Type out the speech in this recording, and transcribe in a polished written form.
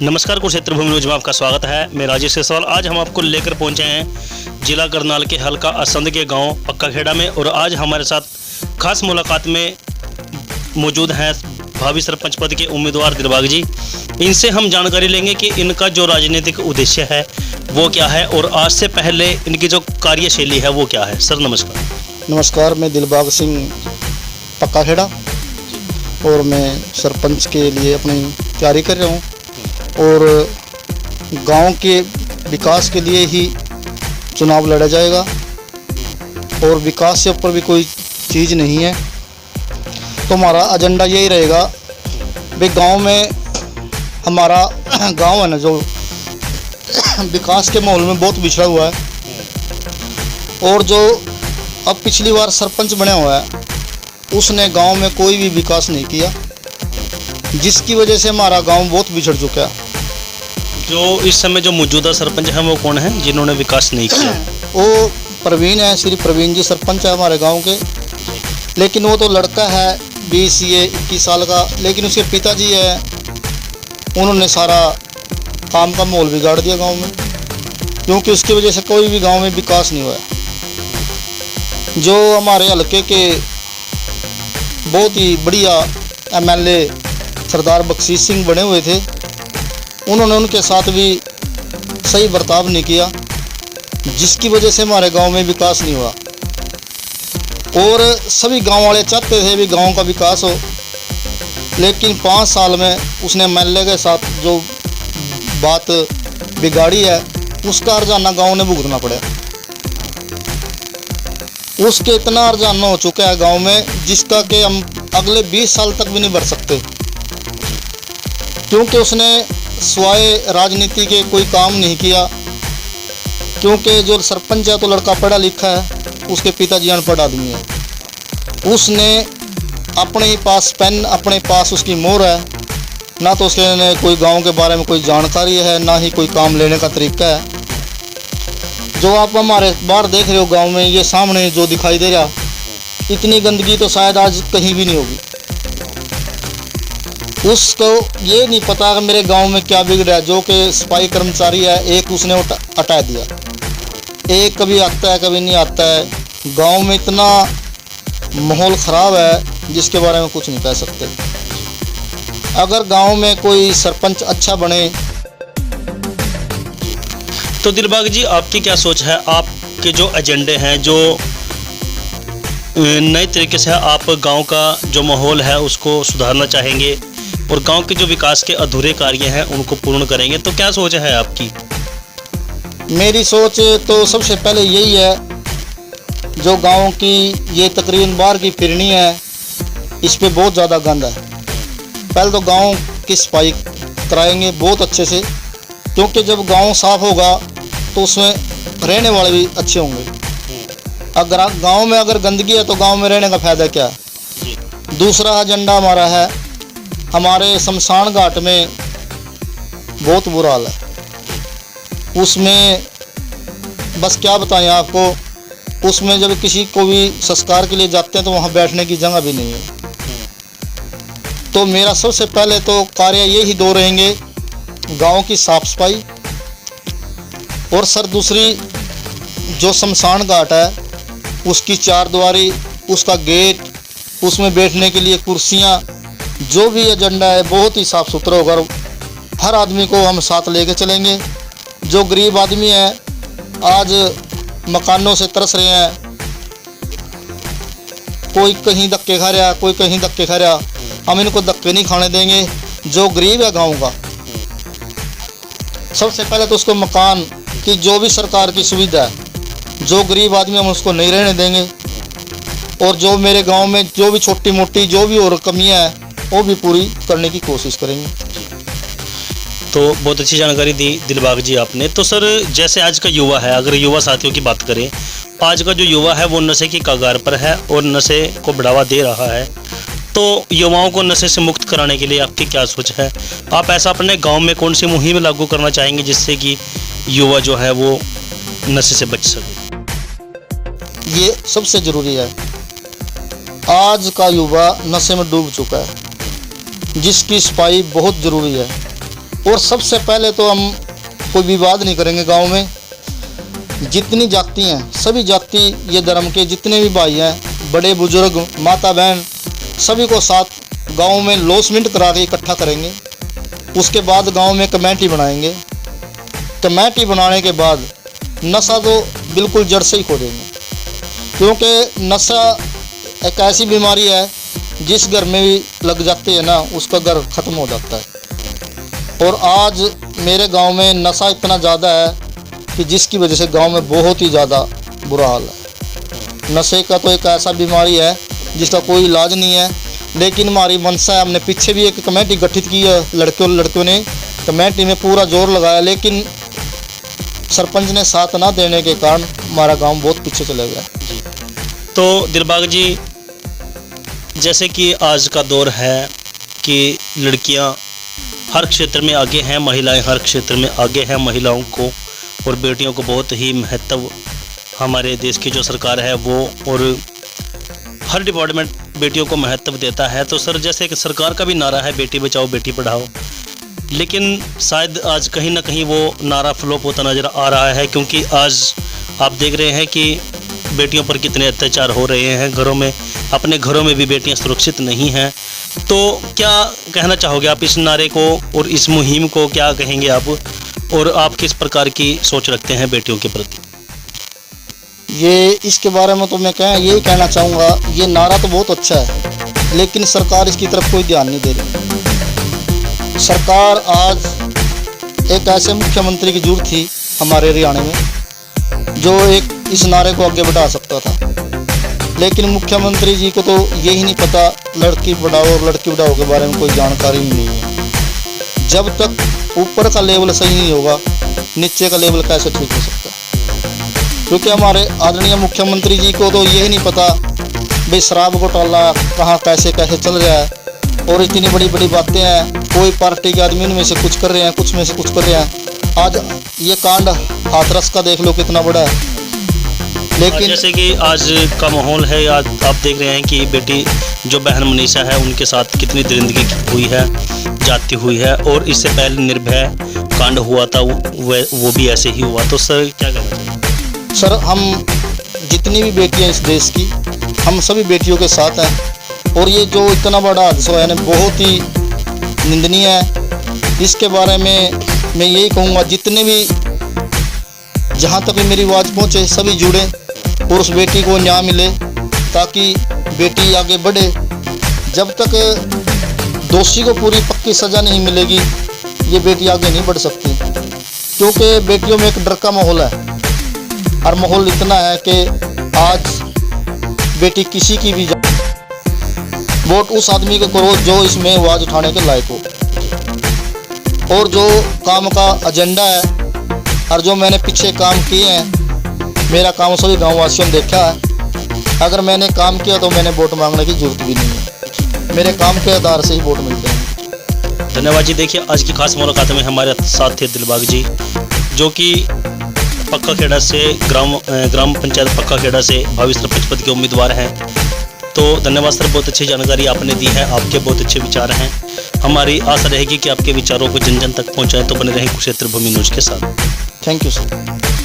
नमस्कार, कुरुक्षेत्र भूमि न्यूज में आपका स्वागत है। मैं राजेश सवाल। आज हम आपको लेकर पहुंचे हैं जिला करनाल के हल्का असंध के गांव पक्का खेड़ा में, और आज हमारे साथ खास मुलाकात में मौजूद हैं भावी सरपंच पद के उम्मीदवार दिलबाग जी। इनसे हम जानकारी लेंगे कि इनका जो राजनीतिक उद्देश्य है वो क्या है, और आज से पहले इनकी जो कार्यशैली है वो क्या है। सर नमस्कार। नमस्कार, मैं दिलबाग सिंह पक्का खेड़ा और मैं सरपंच के लिए अपनी तैयारी कर रहा हूँ, और गांव के विकास के लिए ही चुनाव लड़ा जाएगा, और विकास से ऊपर भी कोई चीज़ नहीं है। तो हमारा एजेंडा यही रहेगा भाई, गांव में हमारा गांव है ना, जो विकास के माहौल में बहुत बिछड़ा हुआ है, और जो अब पिछली बार सरपंच बना हुआ है उसने गांव में कोई भी विकास नहीं किया, जिसकी वजह से हमारा गांव बहुत बिछड़ चुका है। जो इस समय जो मौजूदा सरपंच हैं वो कौन है जिन्होंने विकास नहीं किया? वो प्रवीण है, श्री प्रवीण जी सरपंच है हमारे गांव के। लेकिन वो तो लड़का है 20 या 21 साल का, लेकिन उसके पिताजी है, उन्होंने सारा काम का माहौल बिगाड़ दिया गांव में, क्योंकि उसकी वजह से कोई भी गांव में विकास नहीं हुआ। जो हमारे हल्के के बहुत ही बढ़िया MLA सरदार बख्शीश सिंह बने हुए थे, उन्होंने उनके साथ भी सही बर्ताव नहीं किया, जिसकी वजह से हमारे गांव में विकास नहीं हुआ। और सभी गांव वाले चाहते थे भी गांव का विकास हो, लेकिन 5 साल में उसने MLA के साथ जो बात बिगाड़ी है उसका हर्जाना गांव ने भुगतना पड़ा। उसके इतना हर्जाना हो चुका है गांव में, जिसका कि हम अगले 20 साल तक भी नहीं भर सकते, क्योंकि उसने स्वाय राजनीति के कोई काम नहीं किया। क्योंकि जो सरपंच है तो लड़का पढ़ा लिखा है, उसके पिताजी अनपढ़ आदमी है। उसने अपने ही पास पेन, अपने पास उसकी मोहर है, ना तो उसके कोई गांव के बारे में कोई जानकारी है, ना ही कोई काम लेने का तरीका है। जो आप हमारे बाहर देख रहे हो गांव में, ये सामने जो दिखाई दे रहा, इतनी गंदगी तो शायद आज कहीं भी नहीं होगी। उसको ये नहीं पता कि मेरे गांव में क्या बिगड़ा है। जो कि सफाई कर्मचारी है, एक उसने हटा दिया, एक कभी आता है कभी नहीं आता है। गांव में इतना माहौल ख़राब है जिसके बारे में कुछ नहीं कह सकते। अगर गांव में कोई सरपंच अच्छा बने। तो दिलबाग जी, आपकी क्या सोच है? आपके जो एजेंडे हैं, जो नए तरीके से आप गांव का जो माहौल है उसको सुधारना चाहेंगे, और गांव के जो विकास के अधूरे कार्य हैं उनको पूर्ण करेंगे, तो क्या सोच है आपकी? मेरी सोच तो सबसे पहले यही है, जो गांव की ये तकरीबन बाहर की फिरनी है, इस पे बहुत ज़्यादा गंद है। पहले तो गांव की सफाई कराएंगे बहुत अच्छे से, क्योंकि जब गांव साफ होगा तो उसमें रहने वाले भी अच्छे होंगे। अगर गांव में अगर गंदगी है तो गांव में रहने का फ़ायदा क्या है? दूसरा एजेंडा हमारा है, हमारे शमशान घाट में बहुत बुरा हाल है। उसमें बस क्या बताएं आपको, उसमें जब किसी को भी संस्कार के लिए जाते हैं तो वहाँ बैठने की जगह भी नहीं है। तो मेरा सबसे पहले तो कार्य यही 2 रहेंगे, गांव की साफ सफाई, और सर दूसरी जो शमशान घाट है उसकी 4 दीवारी, उसका गेट, उसमें बैठने के लिए कुर्सियाँ, जो भी एजेंडा है बहुत ही साफ़ सुथरा होगा। हर आदमी को हम साथ लेके चलेंगे। जो गरीब आदमी है आज मकानों से तरस रहे हैं, कोई कहीं धक्के खा रहा, कोई कहीं धक्के खा रहा, हम इनको धक्के नहीं खाने देंगे। जो गरीब है गांव का, सबसे पहले तो उसको मकान की जो भी सरकार की सुविधा है, जो गरीब आदमी हम उसको नहीं रहने देंगे, और जो मेरे गांव में जो भी छोटी मोटी जो भी और कमियां हैं वो भी पूरी करने की कोशिश करेंगे। तो बहुत अच्छी जानकारी दी दिलबाग जी आपने। तो सर, जैसे आज का युवा है, अगर युवा साथियों की बात करें, आज का जो युवा है वो नशे की कगार पर है और नशे को बढ़ावा दे रहा है, तो युवाओं को नशे से मुक्त कराने के लिए आपकी क्या सोच है? आप ऐसा अपने गांव में कौन सी मुहिम लागू करना चाहेंगे जिससे कि युवा जो है वो नशे से बच सके? ये सबसे ज़रूरी है। आज का युवा नशे में डूब चुका है, जिसकी सफाई बहुत ज़रूरी है। और सबसे पहले तो हम कोई विवाद नहीं करेंगे गांव में। जितनी जाति हैं, सभी जाति ये धर्म के जितने भी भाई हैं, बड़े बुजुर्ग, माता बहन, सभी को साथ गांव में लॉसमेंट करा के इकट्ठा करेंगे। उसके बाद गांव में कमेटी बनाएंगे। कमेटी बनाने के बाद नशा तो बिल्कुल जड़ से ही खो देंगे, क्योंकि नशा एक ऐसी बीमारी है जिस घर में भी लग जाती है ना, उसका घर ख़त्म हो जाता है। और आज मेरे गांव में नशा इतना ज़्यादा है कि जिसकी वजह से गांव में बहुत ही ज़्यादा बुरा हाल है। नशे का तो एक ऐसा बीमारी है जिसका कोई इलाज नहीं है, लेकिन हमारी मंशा है। हमने पीछे भी एक कमेटी गठित की है, लड़कियों ने कमेटी में पूरा जोर लगाया, लेकिन सरपंच ने साथ ना देने के कारण हमारा गांव बहुत पीछे चला गया। तो दिलबाग जी, जैसे कि आज का दौर है कि लड़कियां हर क्षेत्र में आगे हैं, महिलाएं हर क्षेत्र में आगे हैं। महिलाओं को और बेटियों को बहुत ही महत्व हमारे देश की जो सरकार है वो, और हर डिपार्टमेंट बेटियों को महत्व देता है। तो सर, जैसे कि सरकार का भी नारा है बेटी बचाओ बेटी पढ़ाओ, लेकिन शायद आज कहीं ना कहीं वो नारा फ्लॉप होता नज़र आ रहा है, क्योंकि आज आप देख रहे हैं कि बेटियों पर कितने अत्याचार हो रहे हैं घरों में। अपने घरों में भी बेटियां सुरक्षित नहीं हैं। तो क्या कहना चाहोगे आप इस नारे को और इस मुहिम को, क्या कहेंगे आप, और आप किस प्रकार की सोच रखते हैं बेटियों के प्रति? ये इसके बारे में तो मैं यही कहना चाहूँगा, ये नारा तो बहुत अच्छा है, लेकिन सरकार इसकी तरफ कोई ध्यान नहीं दे रही। सरकार आज एक ऐसे मुख्यमंत्री की जरूरत थी हमारे हरियाणा में जो एक इस नारे को आगे बढ़ा सकता था, लेकिन मुख्यमंत्री जी को तो यही नहीं पता लड़की पढ़ाओ और लड़की पढ़ाओ के बारे में कोई जानकारी ही नहीं है। जब तक ऊपर का लेवल सही नहीं होगा, नीचे का लेवल कैसे ठीक हो सकता है? क्योंकि हमारे आदरणीय मुख्यमंत्री जी को तो यही नहीं पता भाई शराब घोटाला कहाँ कैसे चल रहा है, और इतनी बड़ी बड़ी बातें हैं। कोई पार्टी के आदमी में से कुछ कर रहे हैं, कुछ में से कुछ कर रहे हैं। आज ये कांड हाथरस का देख लो कितना बड़ा है। लेकिन जैसे कि आज का माहौल है, आज आप देख रहे हैं कि बेटी जो बहन मनीषा है उनके साथ कितनी दरिंदगी हुई है, जाती हुई है, और इससे पहले निर्भया कांड हुआ था, वो भी ऐसे ही हुआ। तो सर क्या कहना चाहिए? सर, हम जितनी भी बेटियां इस देश की, हम सभी बेटियों के साथ हैं, और ये जो इतना बड़ा हादसा है ना, बहुत ही निंदनीय है। इसके बारे में मैं यही कहूँगा, जितने भी जहाँ तक भी मेरी आवाज़ पहुँचे सभी जुड़े और उस बेटी को न्याय मिले, ताकि बेटी आगे बढ़े। जब तक दोषी को पूरी पक्की सज़ा नहीं मिलेगी, ये बेटी आगे नहीं बढ़ सकती, क्योंकि बेटियों में एक डर का माहौल है। और माहौल इतना है कि आज बेटी किसी की भी वोट उस आदमी को करो जो इसमें आवाज़ उठाने के लायक हो, और जो काम का एजेंडा है और जो मैंने पीछे काम किए हैं, मेरा काम सभी गाँव वासियों ने देखा है। अगर मैंने काम किया तो मैंने वोट मांगने की जरूरत भी नहीं है, मेरे काम के आधार से ही वोट मिलते हैं। धन्यवाद जी। देखिए, आज की खास मुलाकात में हमारे साथ थे दिलबाग जी, जो कि पक्का खेड़ा से ग्राम पंचायत पक्का खेड़ा से भावी सरपंच पद के उम्मीदवार हैं। तो धन्यवाद सर, बहुत अच्छी जानकारी आपने दी है, आपके बहुत अच्छे विचार हैं। हमारी आशा रहेगी कि आपके विचारों को जन जन तक पहुंचाएं। तो बने रहें कुरुक्षेत्र भूमि न्यूज़ के साथ। Thank you sir.